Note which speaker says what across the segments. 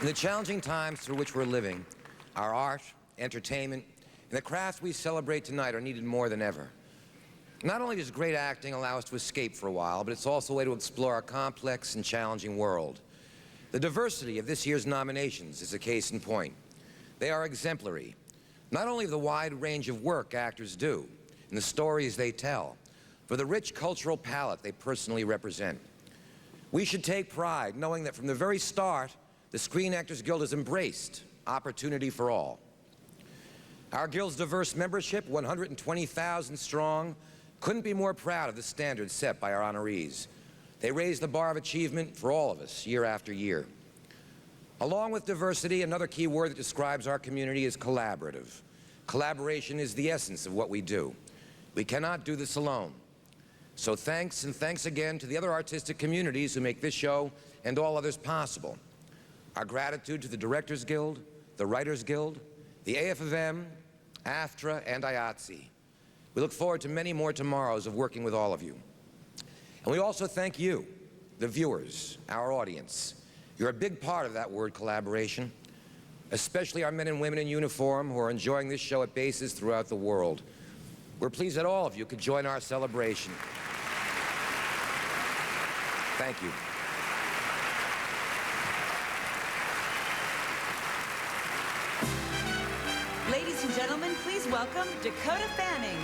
Speaker 1: In the challenging times through which we're living, our art, entertainment, and the crafts we celebrate tonight are needed more than ever. Not only does great acting allow us to escape for a while, but it's also a way to explore our complex and challenging world. The diversity of this year's nominations is a case in point. They are exemplary, not only of the wide range of work actors do and the stories they tell, but the rich cultural palette they personally represent. We should take pride knowing that from the very start, the Screen Actors Guild has embraced opportunity for all. Our Guild's diverse membership, 120,000 strong, couldn't be more proud of the standards set by our honorees. They raise the bar of achievement for all of us year after year. Along with diversity, another key word that describes our community is collaborative. Collaboration is the essence of what we do. We cannot do this alone. So thanks, and thanks again to the other artistic communities who make this show and all others possible. Our gratitude to the Directors Guild, the Writers Guild, the AFM, AFTRA, and IATSE. We look forward to many more tomorrows of working with all of you. And we also thank you, the viewers, our audience. You're a big part of that word collaboration, especially our men and women in uniform who are enjoying this show at bases throughout the world. We're pleased that all of you could join our celebration. Thank you.
Speaker 2: Ladies and gentlemen, please welcome Dakota Fanning.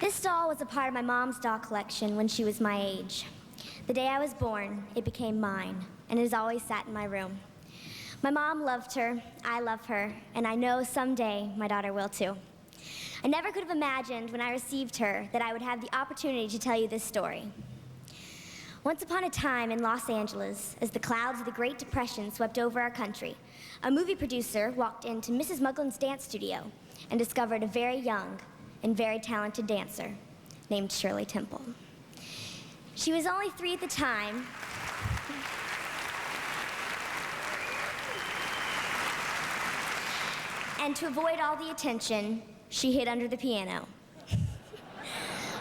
Speaker 3: This doll was a part of my mom's doll collection when she was my age. The day I was born, it became mine, and it has always sat in my room. My mom loved her, I love her, and I know someday my daughter will too. I never could have imagined when I received her that I would have the opportunity to tell you this story. Once upon a time in Los Angeles, as the clouds of the Great Depression swept over our country, a movie producer walked into Mrs. Muglin's dance studio and discovered a very young and very talented dancer named Shirley Temple. She was only 3 at the time, and to avoid all the attention, she hid under the piano.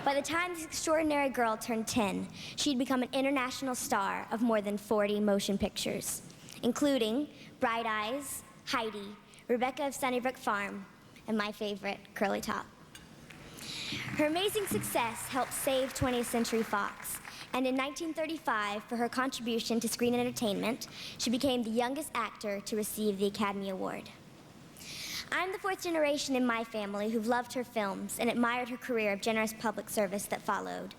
Speaker 3: By the time this extraordinary girl turned 10, she'd become an international star of more than 40 motion pictures, including Bright Eyes, Heidi, Rebecca of Sunnybrook Farm, and my favorite, Curly Top. Her amazing success helped save 20th Century Fox, and in 1935, for her contribution to screen entertainment, she became the youngest actor to receive the Academy Award. I'm the 4th generation in my family who've loved her films and admired her career of generous public service that followed.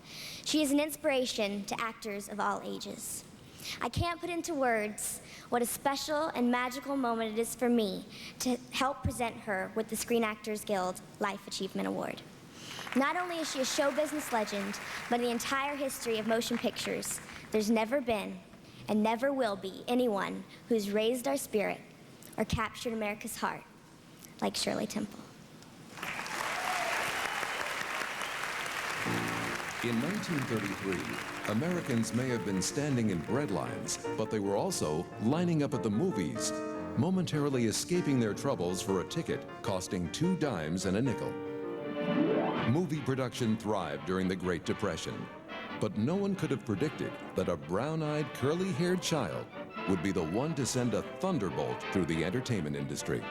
Speaker 3: She is an inspiration to actors of all ages. I can't put into words what a special and magical moment it is for me to help present her with the Screen Actors Guild Life Achievement Award. Not only is she a show business legend, but in the entire history of motion pictures, there's never been and never will be anyone who's raised our spirit or captured America's heart like Shirley Temple.
Speaker 4: In 1933, Americans may have been standing in bread lines, but they were also lining up at the movies, momentarily escaping their troubles for a ticket costing 2 dimes and a nickel. Movie production thrived during the Great Depression, but no one could have predicted that a brown-eyed, curly-haired child would be the one to send a thunderbolt through the entertainment industry.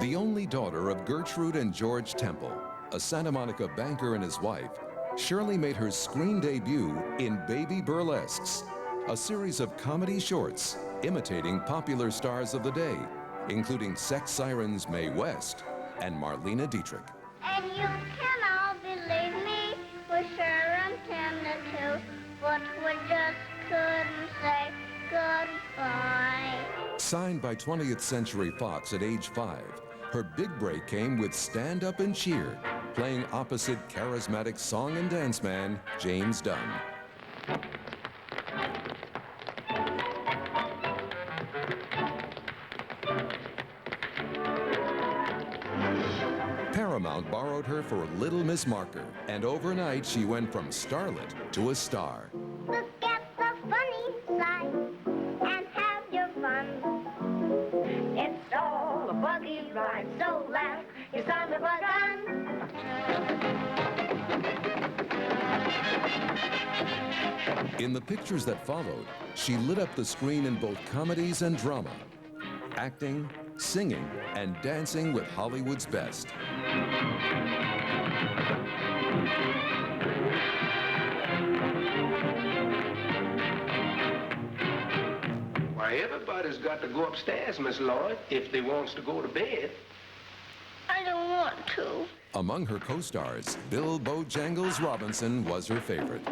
Speaker 4: The only daughter of Gertrude and George Temple, a Santa Monica banker and his wife, Shirley made her screen debut in Baby Burlesques, a series of comedy shorts imitating popular stars of the day, including sex sirens Mae West and Marlene Dietrich.
Speaker 5: And you can all believe me, we're sure intended to, but we just couldn't say goodbye.
Speaker 4: Signed by 20th Century Fox at age 5, her big break came with Stand Up and Cheer, playing opposite charismatic song and dance man James Dunn. Paramount borrowed her for Little Miss Marker, and overnight she went from starlet to a star.
Speaker 5: Look at the funny side and have your fun. It's all a buggy rhyme, so laugh, your son have begun.
Speaker 4: In the pictures that followed, she lit up the screen in both comedies and drama, acting, singing, and dancing with Hollywood's best.
Speaker 6: Why, everybody's got to go upstairs, Miss Lloyd, if they wants to go to bed.
Speaker 5: I don't want to.
Speaker 4: Among her co-stars, Bill Bojangles Robinson was her favorite.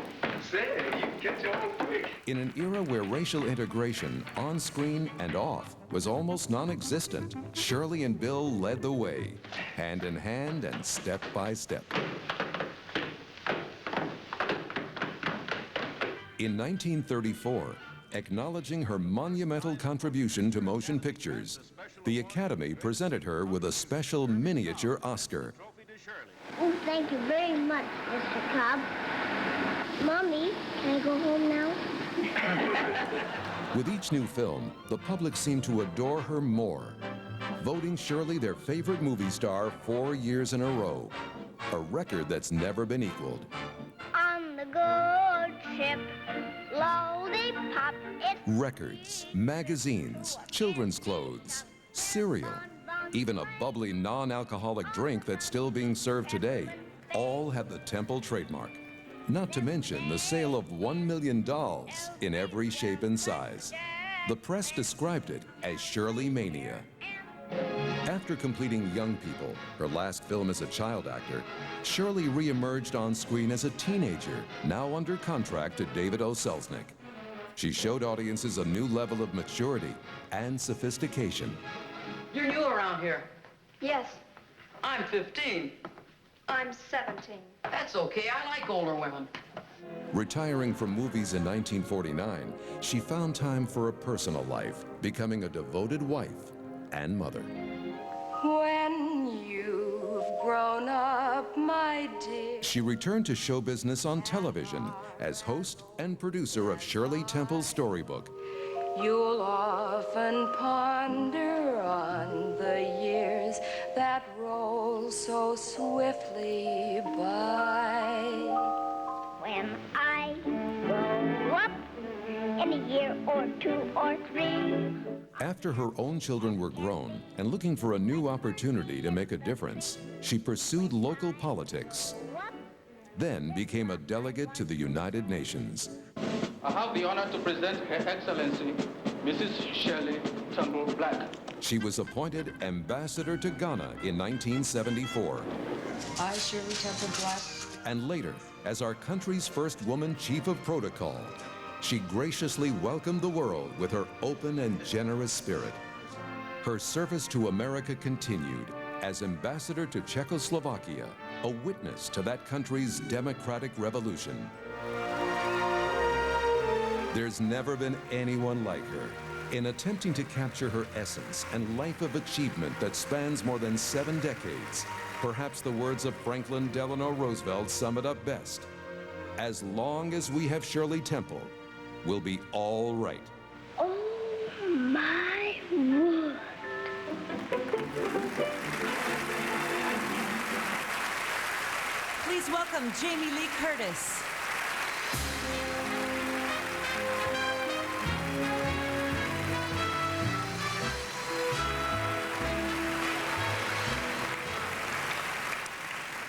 Speaker 6: Say, you catch on quick.
Speaker 4: In an era where racial integration, on screen and off, was almost non-existent, Shirley and Bill led the way, hand in hand and step by step. In 1934, acknowledging her monumental contribution to motion pictures, the Academy presented her with a special miniature Oscar.
Speaker 5: Oh, thank you very much, Mr. Cobb. Mommy, can I go home now?
Speaker 4: With each new film, the public seemed to adore her more, voting Shirley their favorite movie star 4 years in a row, a record that's never been equaled.
Speaker 5: On the good ship, lollipop, it's
Speaker 4: Records, magazines, children's clothes, cereal, even a bubbly non-alcoholic drink that's still being served today, all have the Temple trademark. Not to mention the sale of 1 million dolls in every shape and size. The press described it as Shirley Mania. After completing Young People, her last film as a child actor, Shirley re-emerged on screen as a teenager, now under contract to David O. Selznick. She showed audiences a new level of maturity and sophistication.
Speaker 7: You're new around here.
Speaker 8: Yes,
Speaker 7: I'm 15.
Speaker 8: I'm 17.
Speaker 7: That's okay. I like older women.
Speaker 4: Retiring from movies in 1949, she found time for a personal life, becoming a devoted wife and mother.
Speaker 8: When you've grown up, my dear.
Speaker 4: She returned to show business on television as host and producer of Shirley Temple's Storybook.
Speaker 8: You'll often ponder on the years that roll so swiftly by.
Speaker 5: when I grow up in a year or 2 or 3.
Speaker 4: After her own children were grown and looking for a new opportunity to make a difference, she pursued local politics, then became a delegate to the United Nations.
Speaker 9: I have the honor to present Her Excellency, Mrs. Shirley Temple Black.
Speaker 4: She was appointed ambassador to Ghana in 1974.
Speaker 2: I, Shirley Temple Black.
Speaker 4: And later, as our country's first woman chief of protocol, she graciously welcomed the world with her open and generous spirit. Her service to America continued as ambassador to Czechoslovakia, a witness to that country's democratic revolution. There's never been anyone like her. In attempting to capture her essence and life of achievement that spans more than 7 decades, perhaps the words of Franklin Delano Roosevelt sum it up best. As long as we have Shirley Temple, we'll be all right.
Speaker 5: Oh, my word.
Speaker 2: Please welcome Jamie Lee Curtis.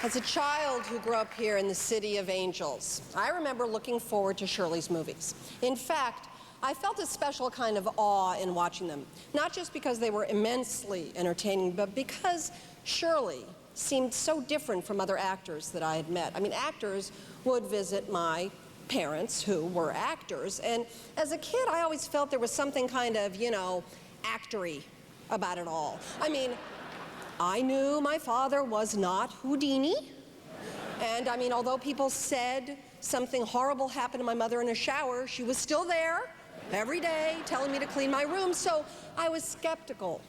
Speaker 10: As a child who grew up here in the City of Angels, I remember looking forward to Shirley's movies. In fact, I felt a special kind of awe in watching them, not just because they were immensely entertaining, but because Shirley seemed so different from other actors that I had met. I mean, actors would visit my parents who were actors, and as a kid, I always felt there was something kind of, you know, actory about it all. I mean, I knew my father was not Houdini. And I mean, although people said something horrible happened to my mother in a shower, she was still there every day telling me to clean my room. So I was skeptical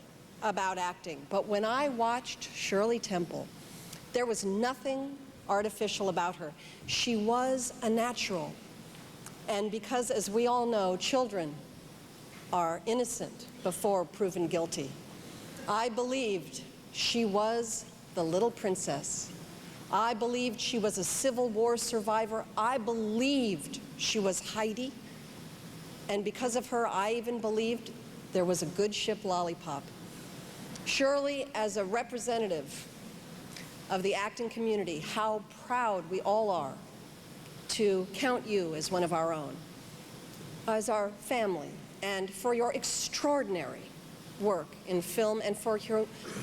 Speaker 10: about acting. But when I watched Shirley Temple, there was nothing artificial about her. She was a natural. And because, as we all know, children are innocent before proven guilty, I believed she was the little princess. I believed she was a Civil War survivor. I believed she was Heidi. And because of her, I even believed there was a good ship lollipop. Shirley, as a representative of the acting community, how proud we all are to count you as one of our own, as our family, and for your extraordinary work in film and for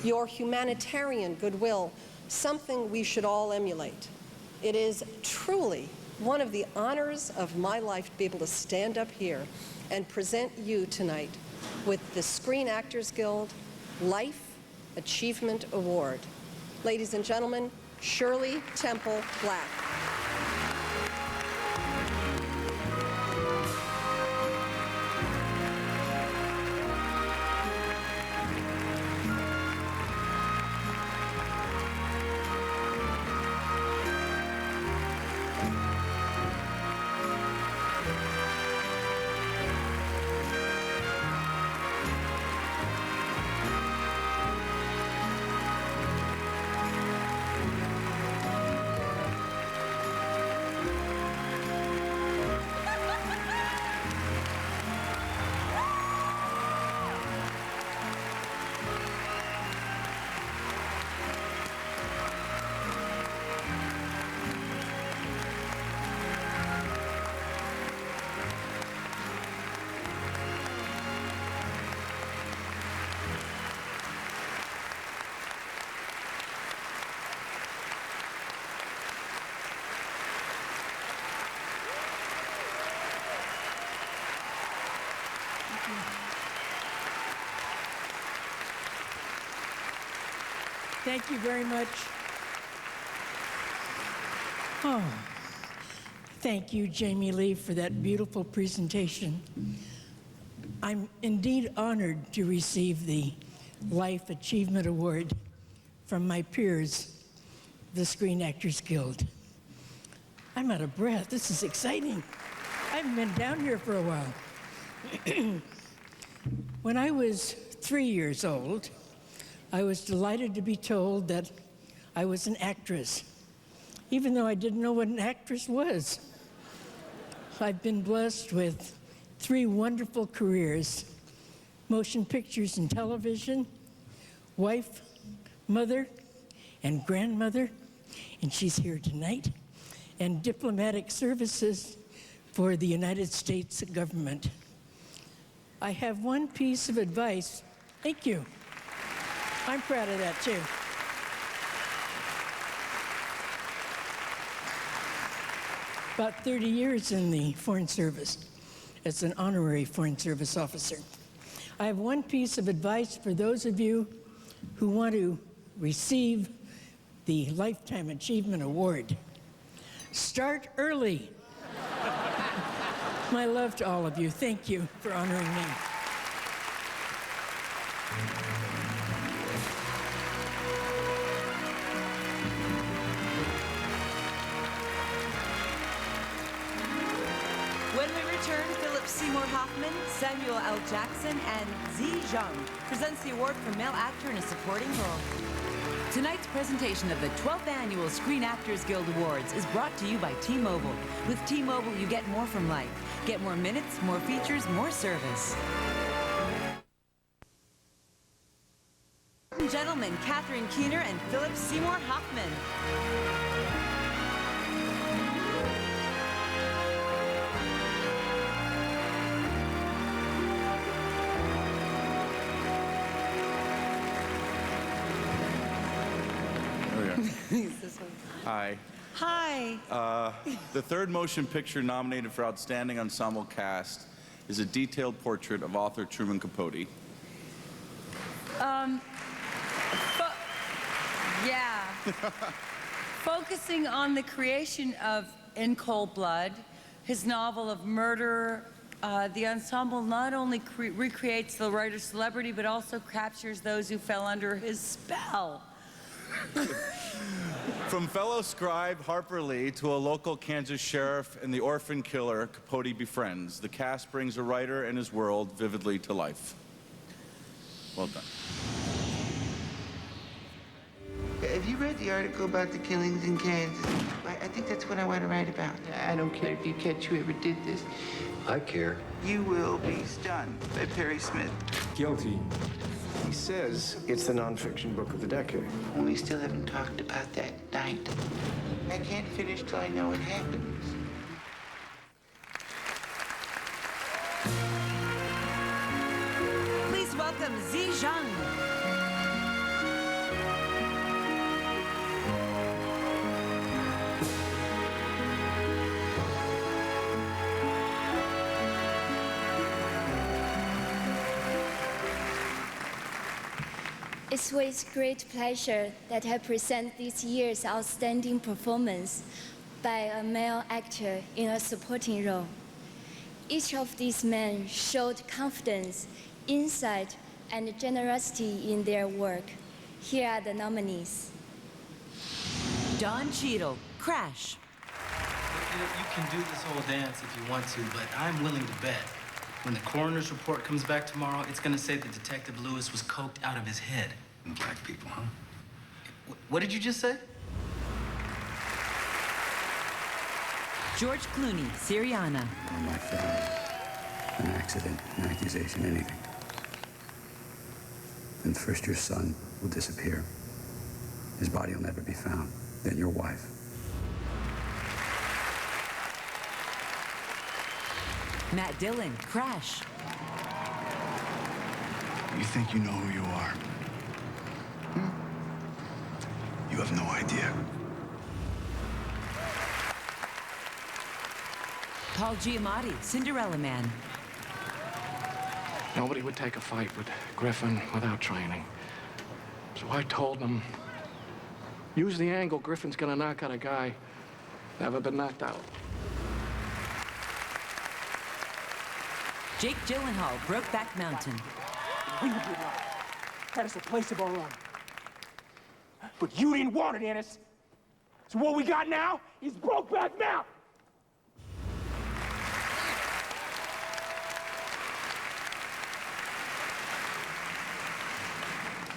Speaker 10: your humanitarian goodwill, something we should all emulate. It is truly one of the honors of my life to be able to stand up here and present you tonight with the Screen Actors Guild Life Achievement Award. Ladies and gentlemen, Shirley Temple Black.
Speaker 11: Thank you very much. Oh, thank you, Jamie Lee, for that beautiful presentation. I'm indeed honored to receive the Life Achievement Award from my peers, the Screen Actors Guild. I'm out of breath. This is exciting. I haven't been down here for a while. When I was 3 years old, I was delighted to be told that I was an actress, even though I didn't know what an actress was. I've been blessed with 3 wonderful careers: motion pictures and television, wife, mother, and grandmother, and she's here tonight, and diplomatic services for the United States government. I have one piece of advice. Thank you. I'm proud of that, too. About 30 years in the Foreign Service as an honorary Foreign Service officer. I have one piece of advice for those of you who want to receive the Lifetime Achievement Award. Start early. My love to all of you. Thank you for honoring me.
Speaker 2: When we return, Philip Seymour Hoffman, Samuel L. Jackson, and Zi Zhang presents the award for Male Actor in a Supporting Role. Tonight's presentation of the 12th Annual Screen Actors Guild Awards is brought to you by T-Mobile. With T-Mobile, you get more from life. Get more minutes, more features, more service. Ladies and gentlemen, Catherine Keener and Philip Seymour Hoffman.
Speaker 12: Hi.
Speaker 2: Hi.
Speaker 12: The third motion picture nominated for Outstanding Ensemble Cast is a detailed portrait of author Truman Capote.
Speaker 13: Yeah. Focusing on the creation of In Cold Blood, his novel of murder, the ensemble not only recreates the writer's celebrity, but also captures those who fell under his spell.
Speaker 12: From fellow scribe Harper Lee to a local Kansas sheriff and the orphan killer Capote befriends, the cast brings a writer and his world vividly to life. Well done.
Speaker 14: Have you read the article about the killings in Kansas? I think that's what I want to write about. I don't care if you catch whoever did this.
Speaker 15: I care.
Speaker 14: You will be stunned by Perry Smith.
Speaker 15: Guilty. He says it's the nonfiction book of the decade.
Speaker 14: We still haven't talked about that night. I can't finish till I know what happens.
Speaker 2: Please welcome Zi Zhang.
Speaker 16: It's with great pleasure that I present this year's outstanding performance by a male actor in a supporting role. Each of these men showed confidence, insight, and generosity in their work. Here are the nominees.
Speaker 2: Don Cheadle, Crash.
Speaker 17: You can do this whole dance if you want to, but I'm willing to bet when the coroner's report comes back tomorrow, it's going to say that Detective Lewis was coked out of his head.
Speaker 15: Black people, huh?
Speaker 17: What did you just say?
Speaker 2: George Clooney, Syriana.
Speaker 15: On my family. An accident, an accusation, anything. Then first your son will disappear. His body will never be found. Then your wife.
Speaker 2: Matt Dillon, Crash.
Speaker 15: You think you know who you are? You have no idea.
Speaker 2: Paul Giamatti, Cinderella Man.
Speaker 18: Nobody would take a fight with Griffin without training. So I told them, use the angle Griffin's gonna knock out a guy never been knocked out.
Speaker 2: Jake Gyllenhaal, Brokeback Mountain.
Speaker 19: We would be alive. Had us a place of our own. But you didn't want it, Ennis. So what we got now is Brokeback Mountain.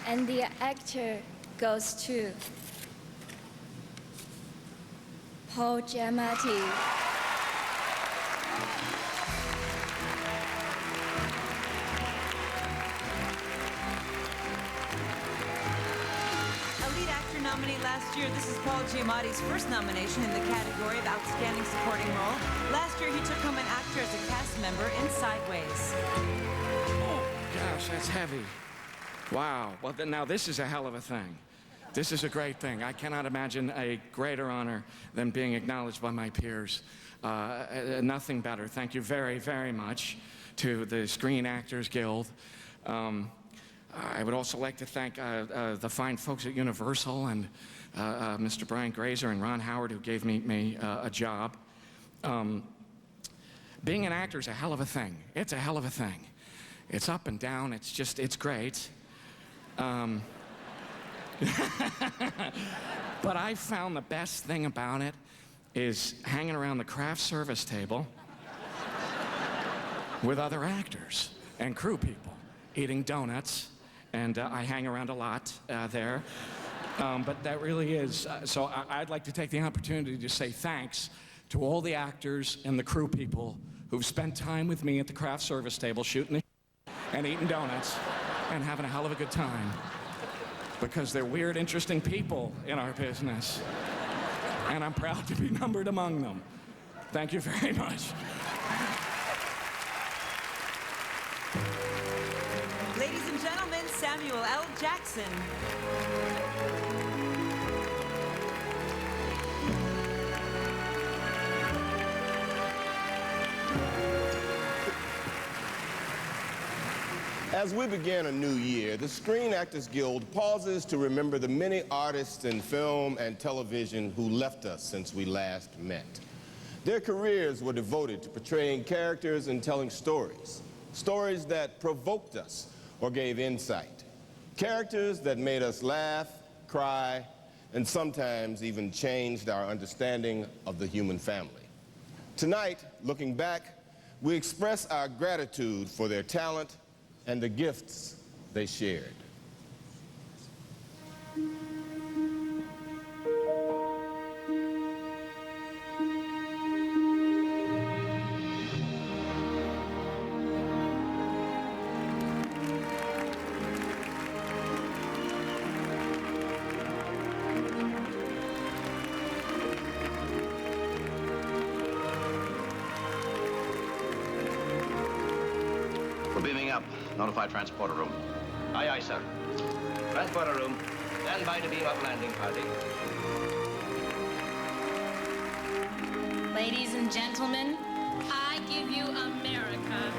Speaker 16: And the actor goes to Paul Giamatti.
Speaker 2: Nominee last year, this is Paul Giamatti's first nomination in the category of Outstanding Supporting Role. Last year, he took home an actor as a cast member in Sideways.
Speaker 18: Oh, gosh, that's heavy. Wow. Well, now this is a hell of a thing. This is a great thing. I cannot imagine a greater honor than being acknowledged by my peers. Nothing better. Thank you very, very much to the Screen Actors Guild. I would also like to thank the fine folks at Universal and Mr. Brian Grazer and Ron Howard who gave me a job. Being an actor is a hell of a thing. It's a hell of a thing. It's up and down. It's great. But I found the best thing about it is hanging around the craft service table with other actors and crew people, eating donuts. And I hang around a lot there. But that really is, so I'd like to take the opportunity to say thanks to all the actors and the crew people who've spent time with me at the craft service table shooting and eating donuts and having a hell of a good time. Because they're weird, interesting people in our business. And I'm proud to be numbered among them. Thank you very much.
Speaker 2: Ladies and gentlemen, Samuel L. Jackson.
Speaker 20: As we begin a new year, the Screen Actors Guild pauses to remember the many artists in film and television who left us since we last met. Their careers were devoted to portraying characters and telling stories. Stories that provoked us or gave insight. Characters that made us laugh, cry, and sometimes even changed our understanding of the human family. Tonight, looking back, we express our gratitude for their talent and the gifts they shared.
Speaker 21: beaming up. Notify transporter room. Aye, aye, sir. Transporter room. Stand by to beam up landing party.
Speaker 22: Ladies and gentlemen, I give you America.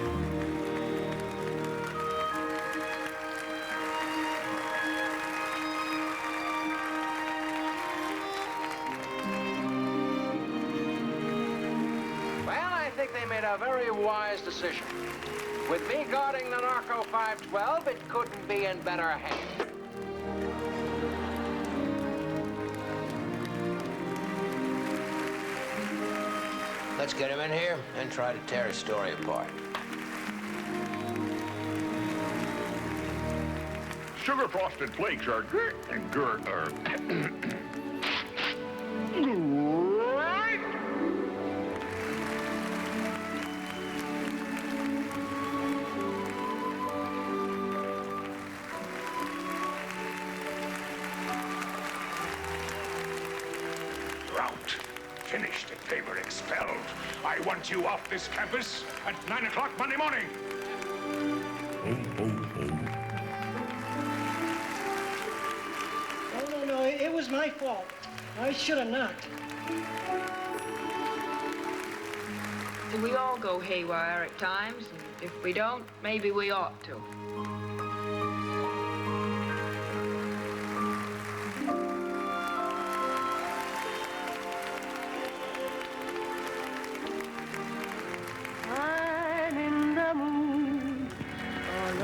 Speaker 23: Well, I think they made a very wise decision. With me guarding the Narco 512, it couldn't be in better hands.
Speaker 6: Let's get him in here and try to tear his story apart.
Speaker 24: Sugar frosted flakes are good and good. Right. Drought. Finished and they were expelled. I want you off this campus at 9 o'clock Monday morning.
Speaker 25: No, it was my fault. I should have knocked.
Speaker 26: We all go haywire at times, and if we don't, maybe we ought to.
Speaker 23: I'm in the mood for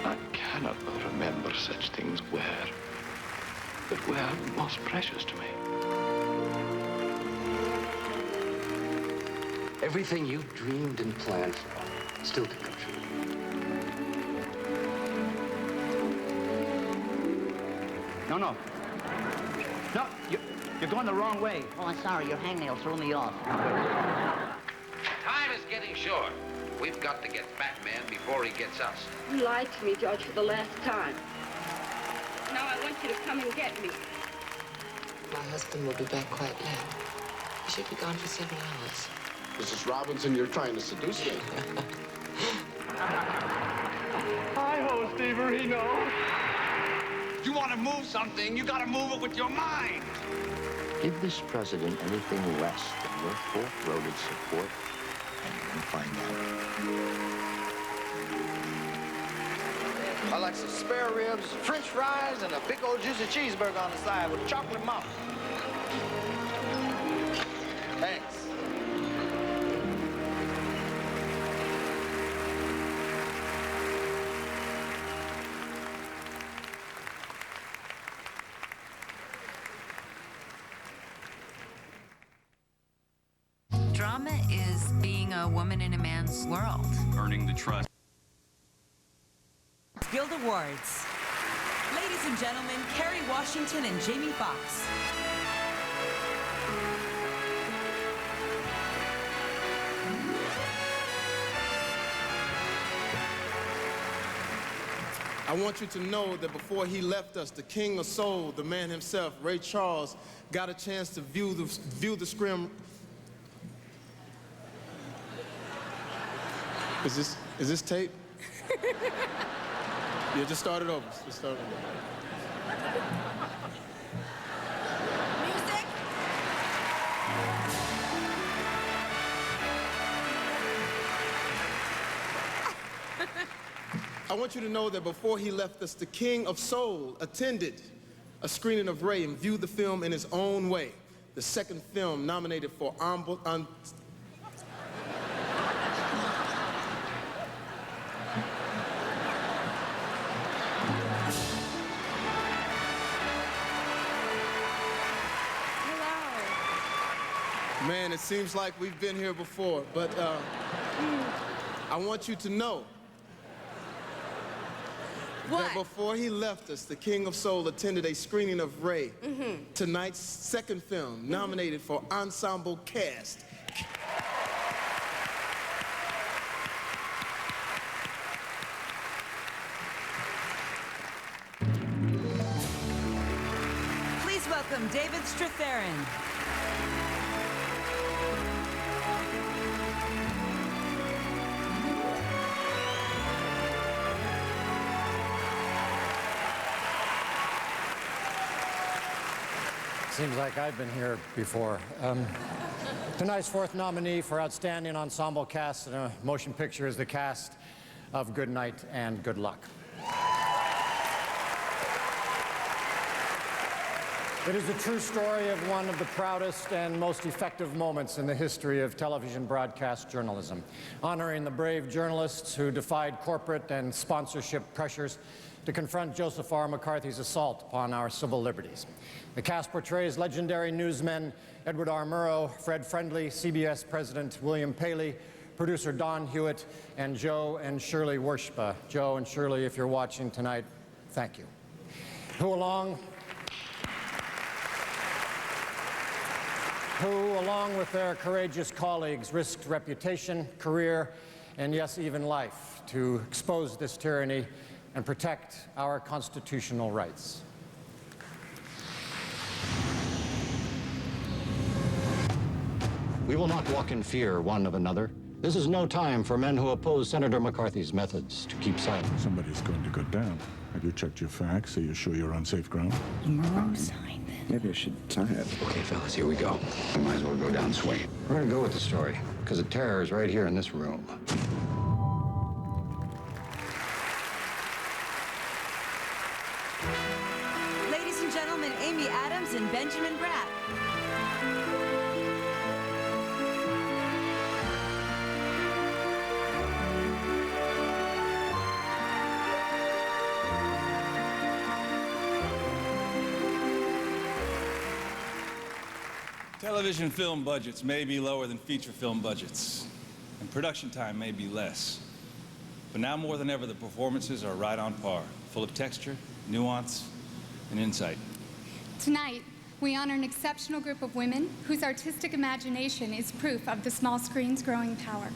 Speaker 27: I cannot remember such things that were most precious to me.
Speaker 28: Everything you dreamed and planned for still can come true.
Speaker 21: No. No, you're going the wrong way.
Speaker 29: Oh, I'm sorry. Your hangnail threw me off.
Speaker 6: Time is getting short. We've got to get Batman before he gets us.
Speaker 22: You lied to me, George, for the last time. Now I want you to come and get me.
Speaker 30: My husband will be back quite late. He should be gone for 7 hours.
Speaker 28: Mrs. Robinson, you're trying to seduce me.
Speaker 24: Hi-ho, Steverino.
Speaker 21: You want to move something, you got to move it with your mind.
Speaker 28: Give this president anything less than your full-throated support, and you're going to find out.
Speaker 21: I like some spare ribs, French fries, and a big old juicy cheeseburger on the side with chocolate mousse. Thanks.
Speaker 2: Drama is being a woman in a man's world.
Speaker 31: Earning the trust.
Speaker 2: Guild Awards. Ladies and gentlemen, Kerry Washington and Jamie Foxx.
Speaker 20: I want you to know that before he left us, the king of soul, the man himself, Ray Charles, got a chance to view the scrim. Is this tape? Yeah, just start it over. Just start it over.
Speaker 2: Music.
Speaker 20: I want you to know that before he left us, the king of soul attended a screening of Ray and viewed the film in his own way. The second film nominated for Man, it seems like we've been here before, but I want you to know that before he left us, the King of Soul attended a screening of Ray, tonight's second film, nominated for Ensemble Cast.
Speaker 2: Please welcome David Strathairn.
Speaker 1: Seems like I've been here before. Tonight's fourth nominee for Outstanding Ensemble Cast in a Motion Picture is the cast of Good Night and Good Luck. It is a true story of one of the proudest and most effective moments in the history of television broadcast journalism, honoring the brave journalists who defied corporate and sponsorship pressures to confront Joseph R. McCarthy's assault upon our civil liberties. The cast portrays legendary newsmen Edward R. Murrow, Fred Friendly, CBS President William Paley, producer Don Hewitt, and Joe and Shirley Worshpa. Joe and Shirley, if you're watching tonight, thank you. Who, along with their courageous colleagues, risked reputation, career, and yes, even life to expose this tyranny and protect our constitutional rights.
Speaker 3: We will not walk in fear one of another. This is no time for men who oppose Senator McCarthy's methods to keep silent.
Speaker 4: Somebody's going to go down. Have you checked your facts? Are you sure you're on safe ground?
Speaker 15: Murrow signed it. Maybe I should sign it.
Speaker 3: Okay, fellas, here we go. We might as well go down swinging. We're gonna go with the story, because the terror is right here in this room.
Speaker 2: Ladies and gentlemen, Amy Adams and Benjamin Bratt.
Speaker 12: Television film budgets may be lower than feature film budgets, and production time may be less. But now more than ever, the performances are right on par, full of texture, nuance, and insight.
Speaker 5: Tonight, we honor an exceptional group of women whose artistic imagination is proof of the small screen's growing power.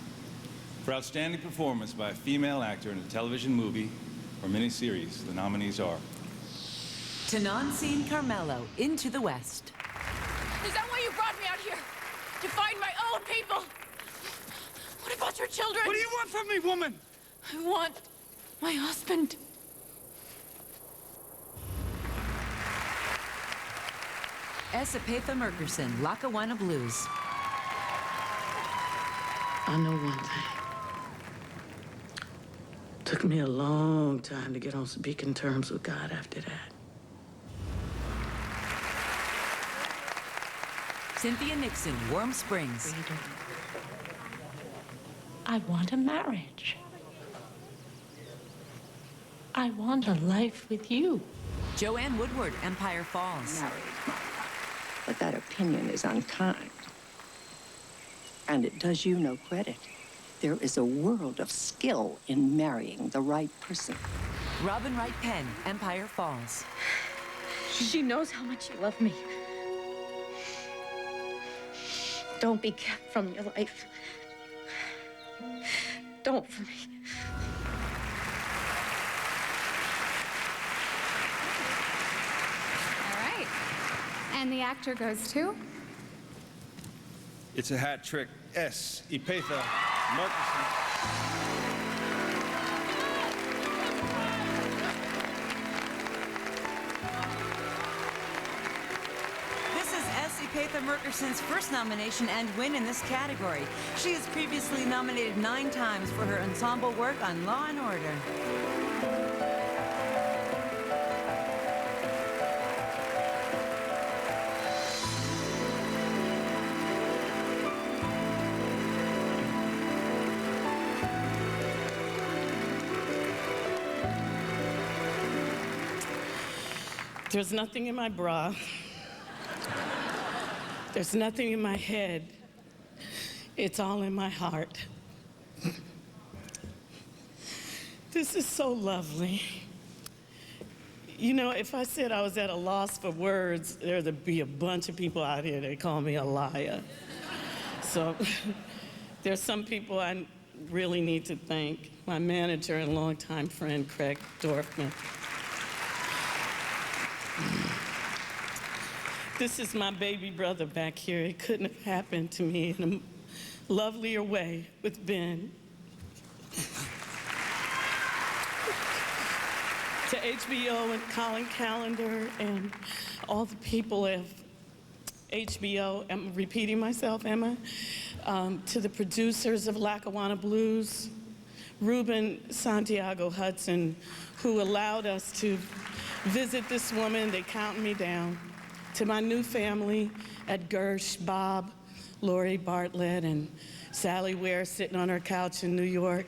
Speaker 12: For outstanding performance by a female actor in a television movie or miniseries, the nominees are
Speaker 2: Tanansin Carmelo, Into the West.
Speaker 7: Is that why you brought me out here? To find my own people? What about your children?
Speaker 19: What do you want from me, woman?
Speaker 7: I want my husband.
Speaker 2: Esapatha Murkerson, Lackawanna Blues.
Speaker 8: I know one thing. Took me a long time to get on speaking terms with God after that.
Speaker 2: Cynthia Nixon, Warm Springs.
Speaker 9: I want a marriage. I want a life with you.
Speaker 2: Joanne Woodward, Empire Falls.
Speaker 10: Married, but that opinion is unkind. And it does you no credit. There is a world of skill in marrying the right person.
Speaker 2: Robin Wright Penn, Empire Falls.
Speaker 9: She knows how much you love me. Don't be kept from your life. Don't for me.
Speaker 5: All right. And the actor goes to?
Speaker 12: It's a hat trick. Esapatha Murkerson.
Speaker 2: Esapatha Murkerson's first nomination and win in this category. She is previously nominated 9 times for her ensemble work on Law and Order.
Speaker 8: There's nothing in my bra. There's nothing in my head. It's all in my heart. This is so lovely. You know, if I said I was at a loss for words, there'd be a bunch of people out here that call me a liar. So there's some people I really need to thank. My manager and longtime friend, Craig Dorfman. This is my baby brother back here. It couldn't have happened to me in a lovelier way with Ben. To HBO and Colin Callender and all the people that have HBO, I'm repeating myself, am I? To the producers of Lackawanna Blues, Ruben Santiago Hudson, who allowed us to visit this woman. They counted me down. To my new family at Gersh, Bob, Lori Bartlett, and Sally Ware sitting on her couch in New York.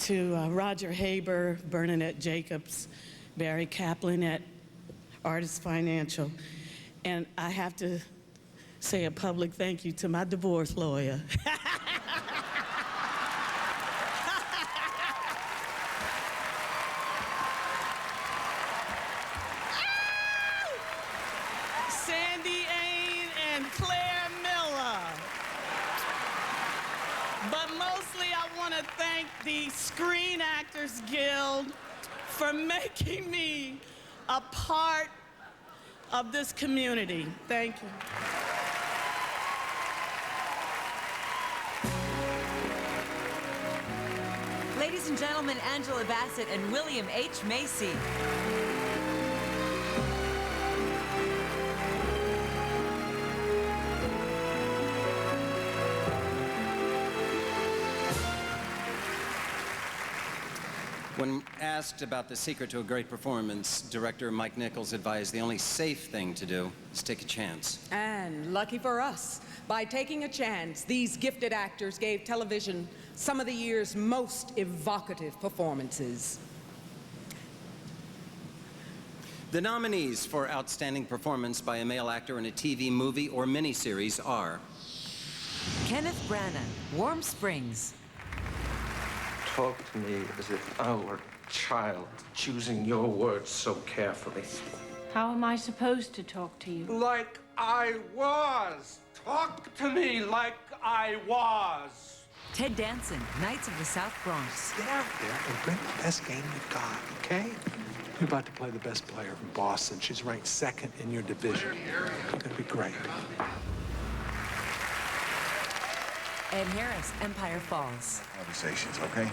Speaker 8: To Roger Haber, Bernadette Jacobs, Barry Kaplan at Artist Financial. And I have to say a public thank you to my divorce lawyer. Sandy Ain and Claire Miller. But mostly I want to thank the Screen Actors Guild for making me a part of this community. Thank you.
Speaker 2: Ladies and gentlemen, Angela Bassett and William H. Macy.
Speaker 11: When asked about the secret to a great performance, director Mike Nichols advised the only safe thing to do is take a chance.
Speaker 13: And lucky for us, by taking a chance, these gifted actors gave television some of the year's most evocative performances.
Speaker 11: The nominees for Outstanding Performance by a Male Actor in a TV, movie, or miniseries are
Speaker 2: Kenneth Branagh, Warm Springs.
Speaker 14: Talk to me as if I were a child, choosing your words so carefully.
Speaker 9: How am I supposed to talk to you?
Speaker 14: Like I was. Talk to me like I was.
Speaker 2: Ted Danson, Knights of the South Bronx.
Speaker 16: Get out there and bring the best game you've got, okay? You're about to play the best player from Boston. She's ranked second in your division. It's gonna be great.
Speaker 2: Ed Harris, Empire Falls.
Speaker 17: Conversations, okay?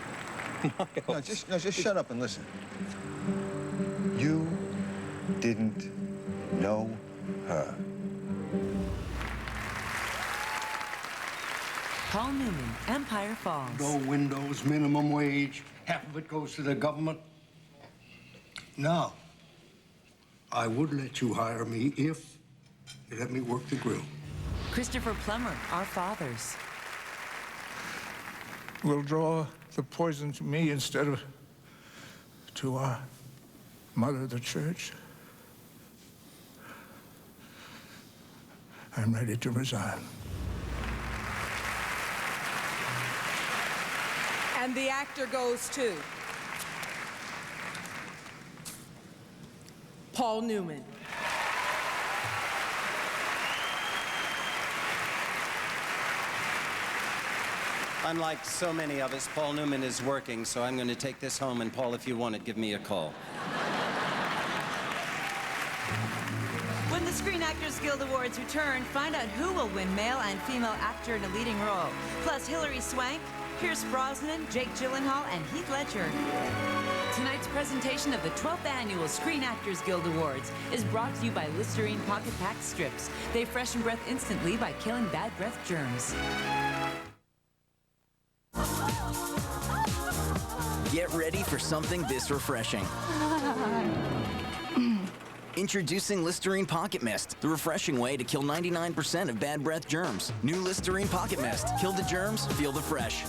Speaker 17: No, just shut up and listen. You didn't know her.
Speaker 2: Paul Newman, Empire Falls.
Speaker 18: No windows, minimum wage. Half of it goes to the government. No. I would let you hire me if you let me work the grill.
Speaker 2: Christopher Plummer, Our Fathers.
Speaker 23: Will draw the poison to me instead of to our mother, the church. I'm ready to resign.
Speaker 13: And the actor goes to Paul Newman.
Speaker 11: Unlike so many of us, Paul Newman is working, so I'm going to take this home, and Paul, if you want it, give me a call.
Speaker 2: When the Screen Actors Guild Awards return, find out who will win Male and Female Actor in a Leading Role. Plus Hilary Swank, Pierce Brosnan, Jake Gyllenhaal, and Heath Ledger. Tonight's presentation of the 12th Annual Screen Actors Guild Awards is brought to you by Listerine Pocket Pack Strips. They freshen breath instantly by killing bad breath germs.
Speaker 25: Get ready for something this refreshing. Introducing Listerine Pocket Mist, the refreshing way to kill 99% of bad breath germs. New Listerine Pocket Mist. Kill the germs, feel the fresh.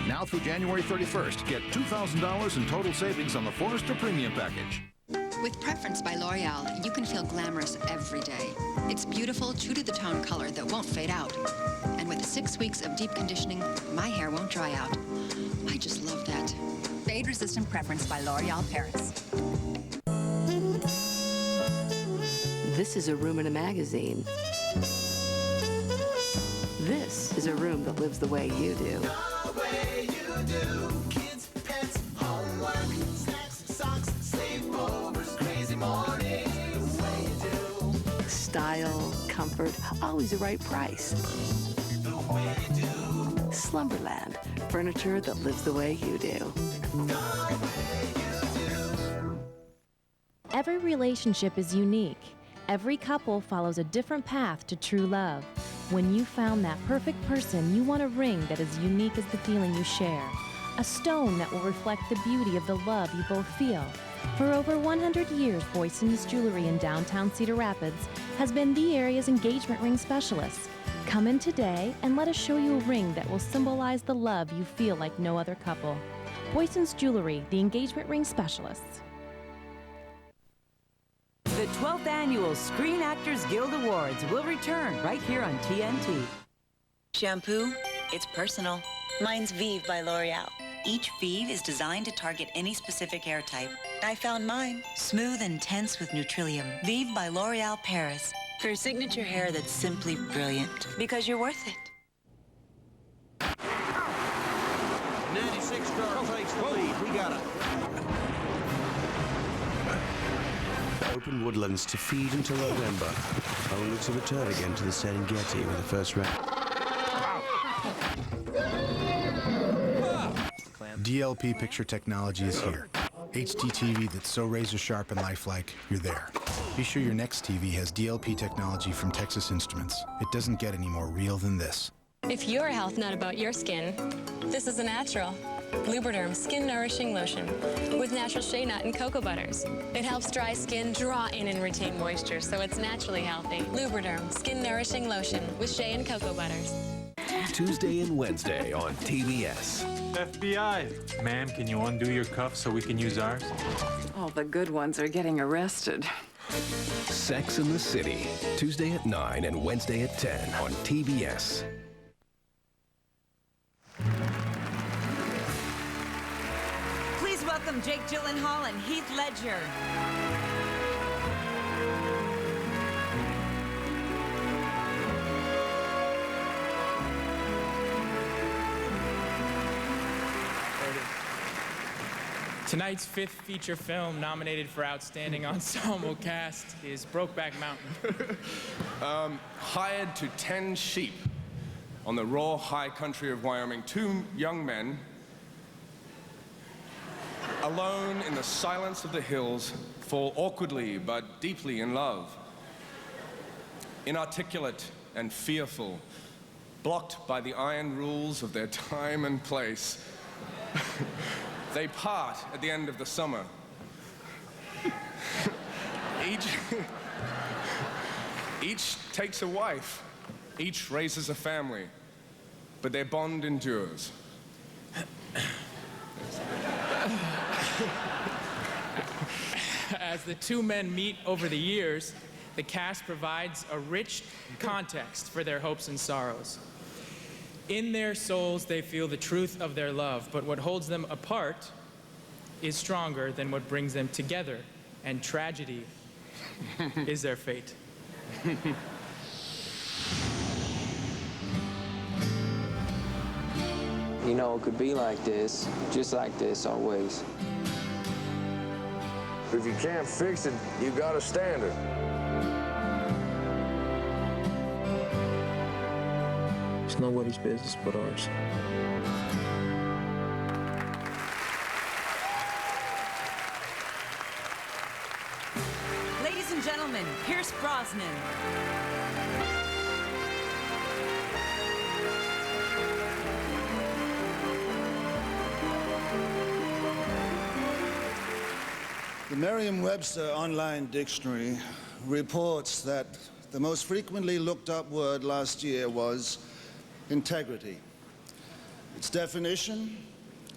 Speaker 26: Now through January 31st, get $2,000 in total savings on the Forester Premium Package.
Speaker 27: With Preference by L'Oreal, you can feel glamorous every day. It's beautiful, true-to-the-tone color that won't fade out. And with 6 weeks of deep conditioning, my hair won't dry out. I just love that.
Speaker 31: Fade-resistant Preference by L'Oreal Paris.
Speaker 32: This is a room in a magazine. This is a room that lives the way you do.
Speaker 1: you do? Kids, pets, homework, snacks, socks, sleepovers, crazy mornings, the way you do.
Speaker 32: Style, comfort, always the right price.
Speaker 1: The way you do.
Speaker 32: Slumberland, furniture that lives the way you do.
Speaker 3: Every relationship is unique. Every couple follows a different path to true love. When you found that perfect person, you want a ring that is unique as the feeling you share. A stone that will reflect the beauty of the love you both feel. For over 100 years, Boyson's Jewelry in downtown Cedar Rapids has been the area's engagement ring specialist. Come in today and let us show you a ring that will symbolize the love you feel like no other couple. Boyson's Jewelry, the engagement ring specialists.
Speaker 2: The 12th Annual Screen Actors Guild Awards will return right here on TNT.
Speaker 4: Shampoo, it's personal. Mine's Vive by L'Oreal. Each Vive is designed to target any specific hair type. I found mine. Smooth and tense with Nutrillium. Vive by L'Oreal Paris. For signature hair that's simply brilliant. Because you're worth it.
Speaker 14: 96 car takes the lead. We got it.
Speaker 6: Open woodlands to feed until November, only to return again to the Serengeti with the first round.
Speaker 15: DLP picture technology is here. HD TV that's so razor sharp and lifelike, you're there. Be sure your next TV has DLP technology from Texas Instruments. It doesn't get any more real than this.
Speaker 20: If you're a health nut about your skin, this is a natural. Lubriderm Skin Nourishing Lotion with natural shea nut and cocoa butters. It helps dry skin draw in and retain moisture, so it's naturally healthy. Lubriderm Skin Nourishing Lotion with shea and cocoa butters.
Speaker 21: Tuesday and Wednesday on TBS.
Speaker 22: FBI. Ma'am, can you undo your cuff so we can use ours?
Speaker 24: All the good ones are getting arrested.
Speaker 21: Sex in the City. Tuesday at 9 and Wednesday at 10 on TBS.
Speaker 2: Please welcome Jake Gyllenhaal and Heath Ledger.
Speaker 28: Tonight's fifth feature film nominated for Outstanding Ensemble Cast is Brokeback Mountain.
Speaker 29: Hired to tend sheep on the raw high country of Wyoming, two young men, alone in the silence of the hills, fall awkwardly but deeply in love. Inarticulate and fearful, blocked by the iron rules of their time and place. They part at the end of the summer. Each takes a wife, each raises a family, but their bond endures.
Speaker 28: As the two men meet over the years, the cast provides a rich context for their hopes and sorrows. In their souls, they feel the truth of their love, but what holds them apart is stronger than what brings them together, and tragedy is their fate.
Speaker 30: You know, it could be like this, just like this always.
Speaker 33: If you can't fix it, you got a standard.
Speaker 30: It's nobody's business but ours.
Speaker 2: Ladies and gentlemen, Pierce Brosnan.
Speaker 34: The Merriam-Webster Online Dictionary reports that the most frequently looked up word last year was integrity. Its definition,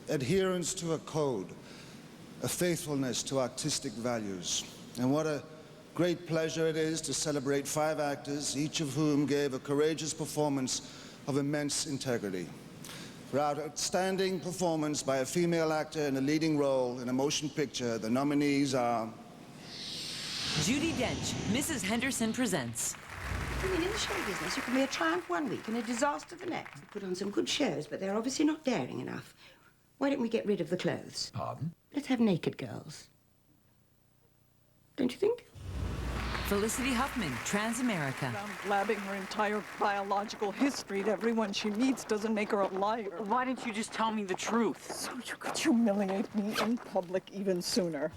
Speaker 34: adherence to a code, a faithfulness to artistic values. And what a great pleasure it is to celebrate 5 actors, each of whom gave a courageous performance of immense integrity. For our outstanding performance by a female actor in a leading role in a motion picture, the nominees are...
Speaker 2: Judi Dench, Mrs. Henderson Presents.
Speaker 35: I mean, in the show business, you can be a triumph one week and a disaster the next. They put on some good shows, but they're obviously not daring enough. Why don't we get rid of the clothes?
Speaker 22: Pardon?
Speaker 35: Let's have naked girls. Don't you think?
Speaker 2: Felicity Huffman, Transamerica.
Speaker 5: Blabbing her entire biological history to everyone she meets doesn't make her a liar.
Speaker 7: Why didn't you just tell me the truth?
Speaker 5: So you could humiliate me in public even sooner.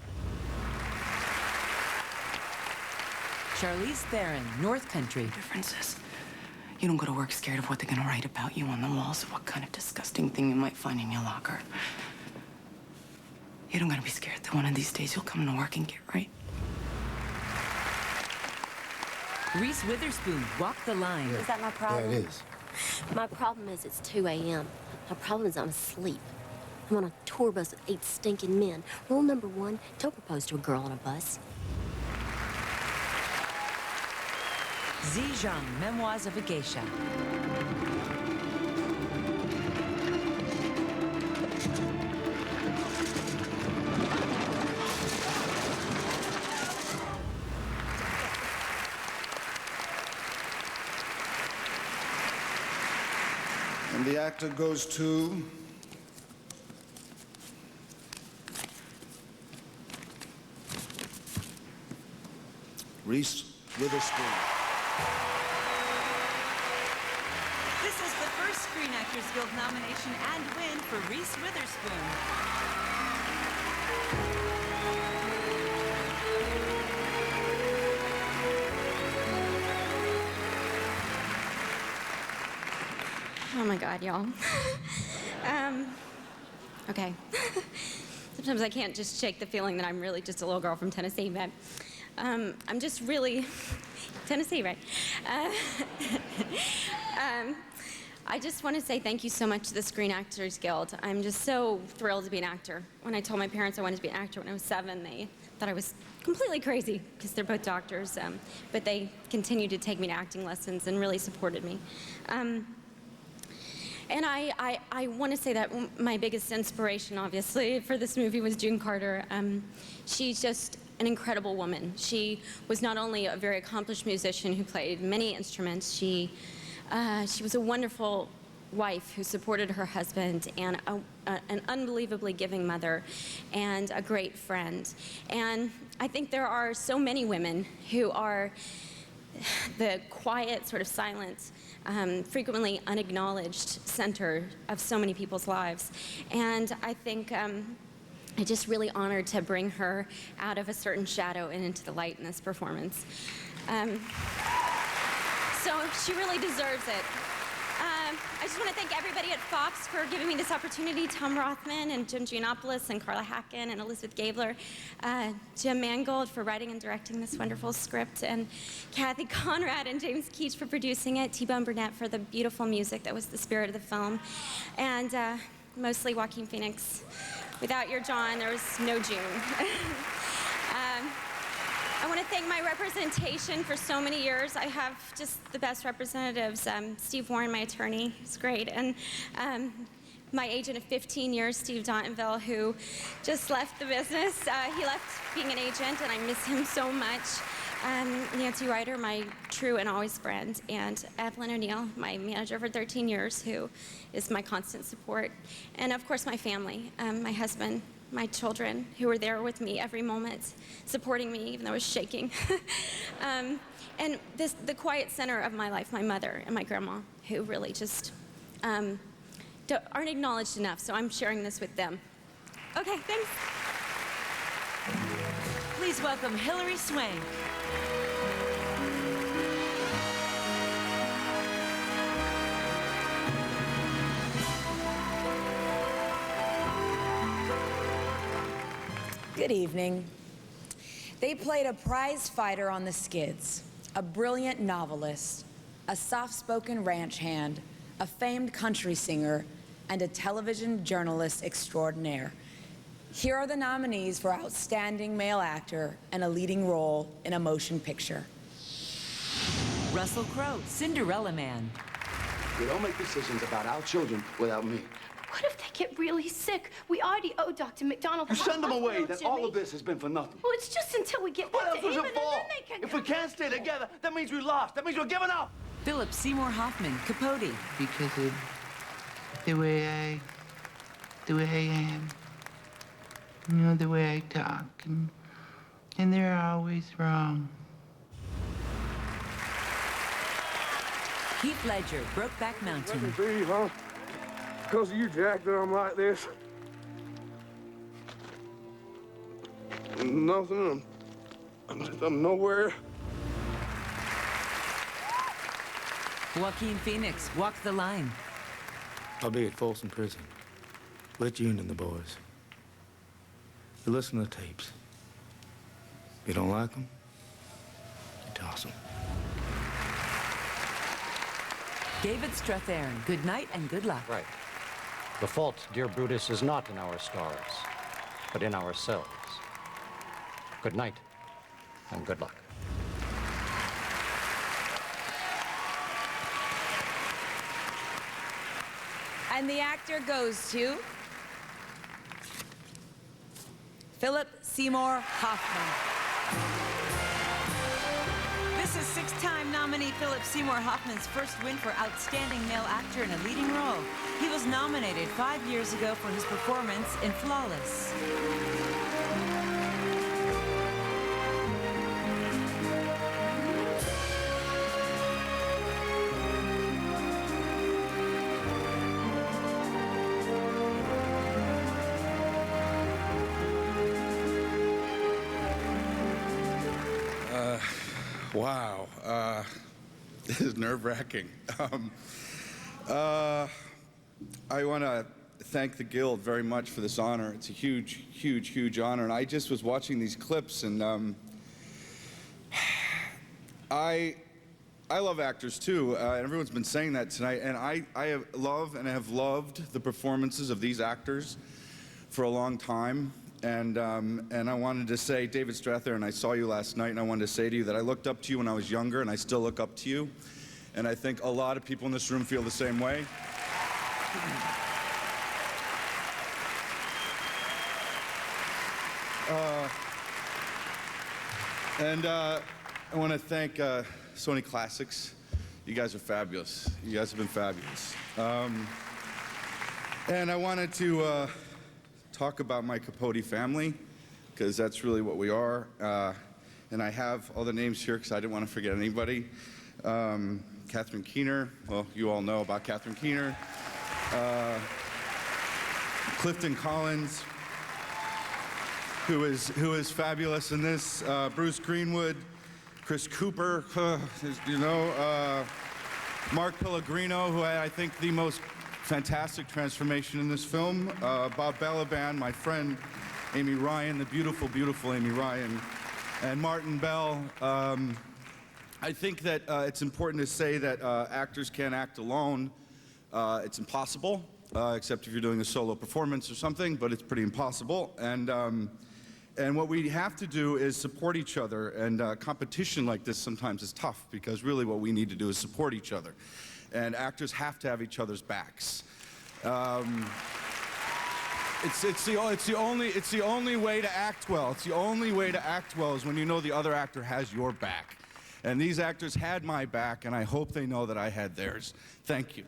Speaker 2: Charlize Theron, North Country.
Speaker 8: Differences. You don't go to work scared of what they're gonna write about you on the walls, or what kind of disgusting thing you might find in your locker. You don't gotta be scared that one of these days you'll come to work and get right.
Speaker 2: Reese Witherspoon, Walk the Line.
Speaker 9: Is that my problem?
Speaker 34: Yeah, it is.
Speaker 9: My problem is it's 2 a.m. My problem is I'm asleep. I'm on a tour bus with 8 stinking men. Rule number 1, don't propose to a girl on a bus.
Speaker 2: Zi Zhang, Memoirs of a Geisha.
Speaker 34: And the actor goes to... Reese Witherspoon.
Speaker 2: This is the first Screen Actors Guild nomination and win for Reese Witherspoon.
Speaker 10: Oh my God, y'all. Okay. Sometimes I can't just shake the feeling that I'm really just a little girl from Tennessee, but I'm just really Tennessee, right? I just want to say thank you so much to the Screen Actors Guild. I'm just so thrilled to be an actor. When I told my parents I wanted to be an actor when I was 7, they thought I was completely crazy because they're both doctors, but they continued to take me to acting lessons and really supported me. And I want to say that my biggest inspiration, obviously, for this movie was June Carter. She's just an incredible woman. She was not only a very accomplished musician who played many instruments, she was a wonderful wife who supported her husband, and an unbelievably giving mother, and a great friend. And I think there are so many women who are the quiet, sort of silent, frequently unacknowledged center of so many people's lives. And I think I'm just really honored to bring her out of a certain shadow and into the light in this performance. So she really deserves it. I just want to thank everybody at Fox for giving me this opportunity. Tom Rothman and Jim Giannopoulos and Carla Hacken and Elizabeth Gabler. Jim Mangold for writing and directing this wonderful script. And Kathy Conrad and James Keach for producing it. T-Bone Burnett for the beautiful music that was the spirit of the film. And mostly Joaquin Phoenix. Without your John, there was no June. I want to thank my representation for so many years. I have just the best representatives. Steve Warren, my attorney, he's great. And my agent of 15 years, Steve Dontonville, who just left the business. He left being an agent, and I miss him so much. Nancy Ryder, my true and always friend. And Evelyn O'Neill, my manager for 13 years, who is my constant support. And of course, my family, my husband, my children, who were there with me every moment, supporting me even though I was shaking. And the quiet center of my life, my mother and my grandma, who really just aren't acknowledged enough, so I'm sharing this with them. Okay, thanks.
Speaker 2: Please welcome Hilary Swank.
Speaker 11: Good evening. They played a prize fighter on the skids, a brilliant novelist, a soft-spoken ranch hand, a famed country singer, and a television journalist extraordinaire. Here are the nominees for Outstanding Male Actor and a Leading Role in a Motion Picture.
Speaker 2: Russell Crowe, Cinderella Man.
Speaker 12: We don't make decisions about our children without me.
Speaker 35: What if they get really sick? We already owe Dr. McDonald.
Speaker 12: You send them away, then all of this has been for nothing.
Speaker 35: Well, it's just until we get
Speaker 12: What
Speaker 35: back
Speaker 12: else
Speaker 35: to
Speaker 12: was
Speaker 35: him,
Speaker 12: it
Speaker 35: and then
Speaker 12: for?
Speaker 35: they can
Speaker 12: If we can't stay together, that means we lost. That means we're giving up.
Speaker 2: Philip Seymour Hoffman, Capote.
Speaker 13: Because of the way I
Speaker 1: the way I am. You know, the way I talk. And they're always wrong.
Speaker 2: Heath Ledger, Brokeback Mountain.
Speaker 33: Nothing to you, huh? Because of you, Jack, that I'm like this. Nothing. I'm nowhere.
Speaker 2: Joaquin Phoenix, Walk the Line.
Speaker 3: I'll be at Folsom Prison. Let you in the boys. You listen to the tapes. You don't like them, you toss them.
Speaker 2: David Strathairn, good night and good luck.
Speaker 4: Right. The fault, dear Brutus, is not in our stars, but in ourselves. Good night and good luck.
Speaker 11: And the actor goes to Philip Seymour Hoffman. This is six-time nominee Philip Seymour Hoffman's first win for Outstanding Male Actor in a Leading Role. He was nominated 5 years ago for his performance in Flawless.
Speaker 13: Wow, this is nerve-wracking. I want to thank the Guild very much for this honor. It's a huge, huge, huge honor. And I just was watching these clips, and I love actors too. And everyone's been saying that tonight. And I have loved the performances of these actors for a long time. And I wanted to say, David Strathairn, I saw you last night, and I wanted to say to you that I looked up to you when I was younger, and I still look up to you. And I think a lot of people in this room feel the same way. I want to thank Sony Classics. You guys are fabulous. You guys have been fabulous. And I wanted to talk about my Capote family, because that's really what we are. And I have all the names here because I didn't want to forget anybody. Catherine Keener, well, you all know about Catherine Keener. Clifton Collins, who is fabulous in this. Bruce Greenwood, Chris Cooper, Mark Pellegrino, who had, I think, the most fantastic transformation in this film. Bob Balaban, my friend, Amy Ryan, the beautiful, beautiful Amy Ryan, and Martin Bell. I think that it's important to say that actors can't act alone. It's impossible, except if you're doing a solo performance or something, but it's pretty impossible. And what we have to do is support each other, and competition like this sometimes is tough, because really what we need to do is support each other. And actors have to have each other's backs. It's the only way to act well. It's the only way to act well is when you know the other actor has your back. And these actors had my back, and I hope they know that I had theirs. Thank you.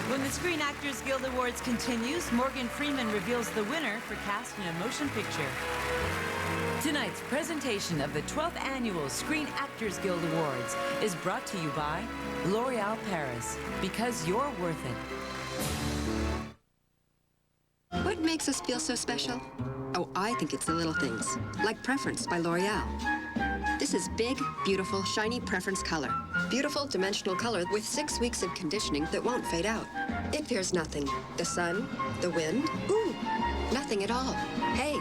Speaker 2: When the Screen Actors Guild Awards continues, Morgan Freeman reveals the winner for Cast in a Motion Picture. Tonight's presentation of the 12th Annual Screen Actors Guild Awards is brought to you by L'Oréal Paris, because you're worth it.
Speaker 14: What makes us feel so special? Oh, I think it's the little things, like Preference by L'Oréal. This is big, beautiful, shiny Preference color. Beautiful, dimensional color with 6 weeks of conditioning that won't fade out. It fears nothing. The sun, the wind, ooh, nothing at all. Hey,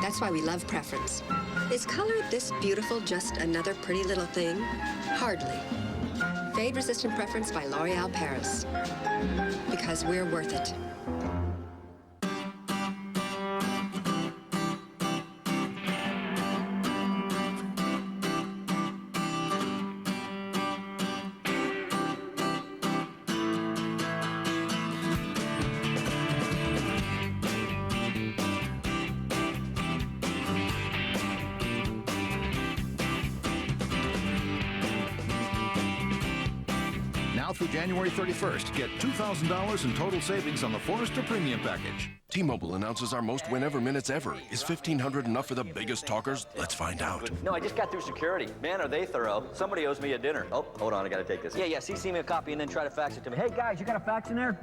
Speaker 14: that's why we love Preference. Is color this beautiful just another pretty little thing? Hardly. Fade-resistant Preference by L'Oréal Paris. Because we're worth it.
Speaker 6: Now through January 31st, get $2,000 in total savings on the Forester Premium Package.
Speaker 15: T-Mobile announces our most win-ever minutes ever. Is 1,500 enough for the biggest talkers? Let's find out.
Speaker 16: No, I just got through security. Man, are they thorough. Somebody owes me a dinner. Oh, hold on, I gotta take this. Yeah, CC me a copy and then try to fax it to me. Hey, guys, you got a fax in there?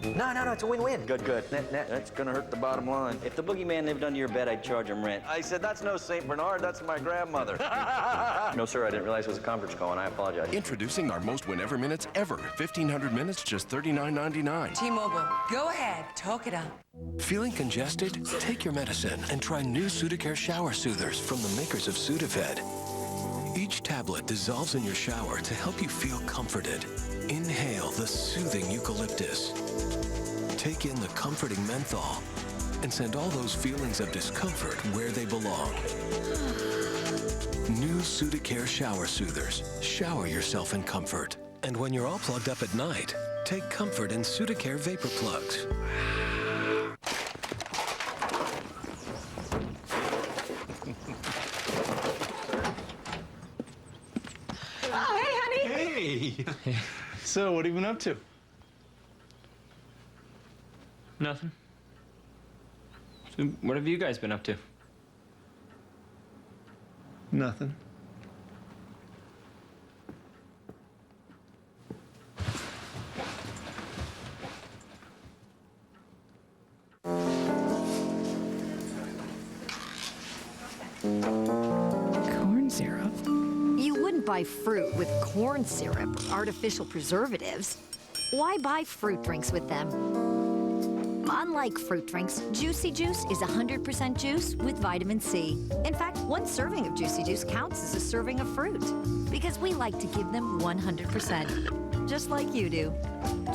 Speaker 16: No, it's a win-win. Good. That's gonna hurt the bottom line. If the boogeyman lived under your bed, I'd charge him rent. I said, that's no St. Bernard, that's my grandmother. No, sir, I didn't realize it was a conference call, and I apologize.
Speaker 15: Introducing our most win-ever minutes ever. 1,500 minutes, just $39.99.
Speaker 11: T-Mobile, go ahead, talk it up.
Speaker 17: Feeling congested? Take your medicine and try new Sudocare shower soothers from the makers of Sudafed. Each tablet dissolves in your shower to help you feel comforted. Inhale the soothing eucalyptus. Take in the comforting menthol and send all those feelings of discomfort where they belong. New Sudocare shower soothers. Shower yourself in comfort. And when you're all plugged up at night, take comfort in Sudocare vapor plugs.
Speaker 18: Oh, hey, honey.
Speaker 19: Hey. So, what have you been up to?
Speaker 18: Nothing. So, what have you guys been up to?
Speaker 19: Nothing.
Speaker 20: Corn syrup? You wouldn't buy fruit with corn syrup, artificial preservatives. Why buy fruit drinks with them? Unlike fruit drinks, Juicy Juice is 100% juice with vitamin C. In fact, one serving of Juicy Juice counts as a serving of fruit because we like to give them 100%, just like you do.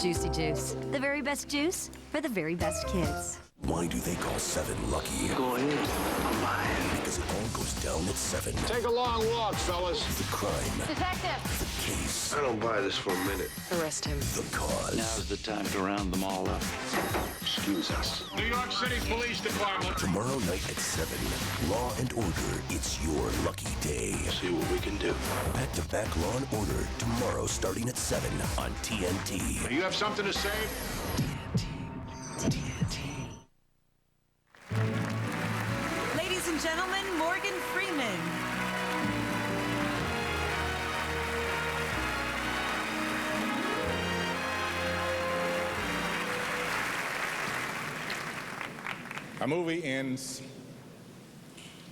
Speaker 20: Juicy Juice, the very best juice for the very best kids.
Speaker 21: Why do they call 7 lucky? Go ahead, I'm buying. Because it all goes down at 7.
Speaker 23: Take a long walk, fellas.
Speaker 21: The crime.
Speaker 20: Detective!
Speaker 21: The case.
Speaker 23: I don't buy this for a minute.
Speaker 20: Arrest him.
Speaker 21: The cause.
Speaker 23: Now's the time to round them all up. Excuse us. New York City Police Department.
Speaker 21: Tomorrow night at 7. Law and Order. It's your lucky day.
Speaker 23: See what we can do.
Speaker 21: Back-to-back Law and Order. Tomorrow starting at 7 on TNT.
Speaker 23: You have something to say?
Speaker 2: Ladies and gentlemen, Morgan Freeman.
Speaker 13: A movie ends,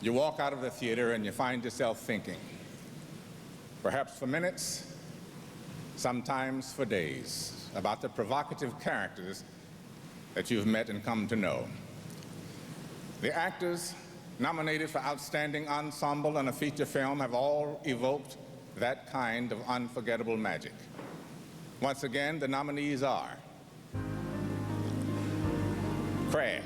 Speaker 13: you walk out of the theater and you find yourself thinking, perhaps for minutes, sometimes for days, about the provocative characters that you've met and come to know. The actors nominated for Outstanding Ensemble on a feature film have all evoked that kind of unforgettable magic. Once again, the nominees are Crash,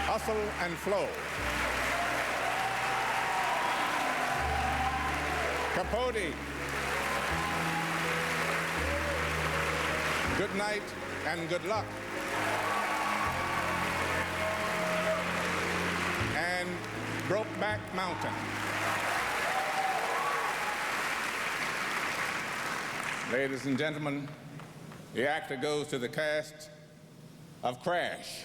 Speaker 13: Hustle and Flow, Capote, Good Night and Good Luck, and Brokeback Mountain. Ladies and gentlemen, the actor goes to the cast of Crash.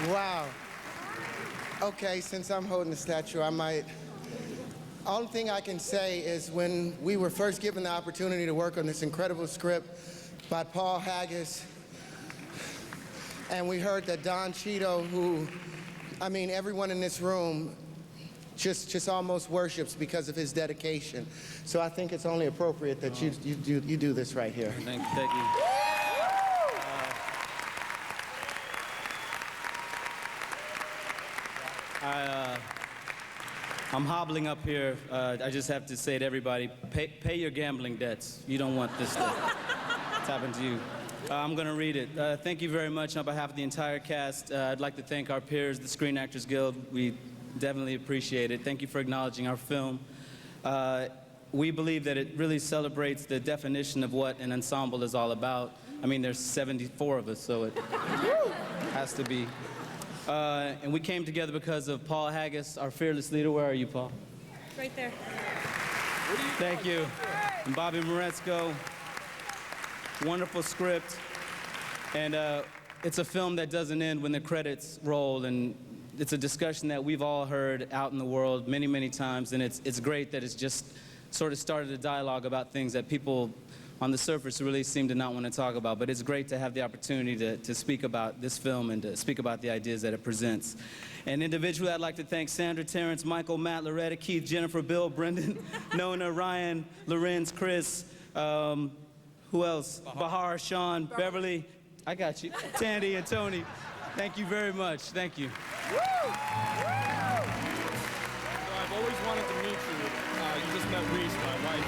Speaker 24: Wow. Okay, since I'm holding the statue, I might. Only thing I can say is when we were first given the opportunity to work on this incredible script by Paul Haggis, and we heard that Don Cheadle, who, I mean, everyone in this room just almost worships because of his dedication. So I think it's only appropriate that you do this right here.
Speaker 5: Thank you. I'm hobbling up here. I just have to say to everybody, pay your gambling debts. You don't want this to happen to you. I'm going to read it. Thank you very much on behalf of the entire cast. I'd like to thank our peers, the Screen Actors Guild. We definitely appreciate it. Thank you for acknowledging our film. We believe that it really celebrates the definition of what an ensemble is all about. I mean, there's 74 of us, so it has to be. And we came together because of Paul Haggis, our fearless leader. Where are you, Paul?
Speaker 7: Right there.
Speaker 5: Thank you. And Bobby Moretzko. Wonderful script. And it's a film that doesn't end when the credits roll. And it's a discussion that we've all heard out in the world many, many times. And it's great that it's just sort of started a dialogue about things that people on the surface really seem to not want to talk about. But it's great to have the opportunity to speak about this film and to speak about the ideas that it presents. And individually, I'd like to thank Sandra, Terrence, Michael, Matt, Loretta, Keith, Jennifer, Bill, Brendan, Nona, Ryan, Lorenz, Chris, who else? Bahar, Sean, Beverly, I got you, Tandy and Tony. Thank you very much. Thank you.
Speaker 8: I've always wanted to meet you. You just met Reese, my wife.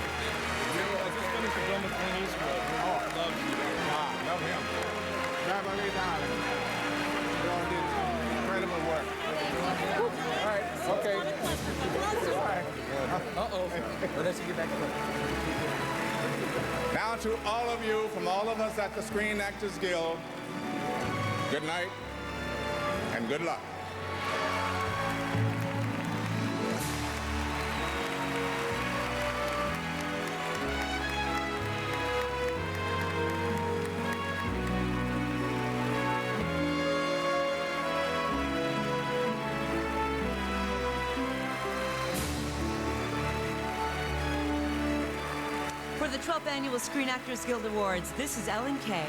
Speaker 8: I just finished the film with Clint Eastwood. Oh, love you. Wow, love him. Beverly, darling. You all did incredible work. All right, okay. All right. Uh-oh. Well, let's get back to work.
Speaker 9: Now to all of you, from all of us at the Screen Actors Guild, good night and good luck.
Speaker 2: For the 12th Annual Screen Actors Guild Awards, this is Ellen Kay.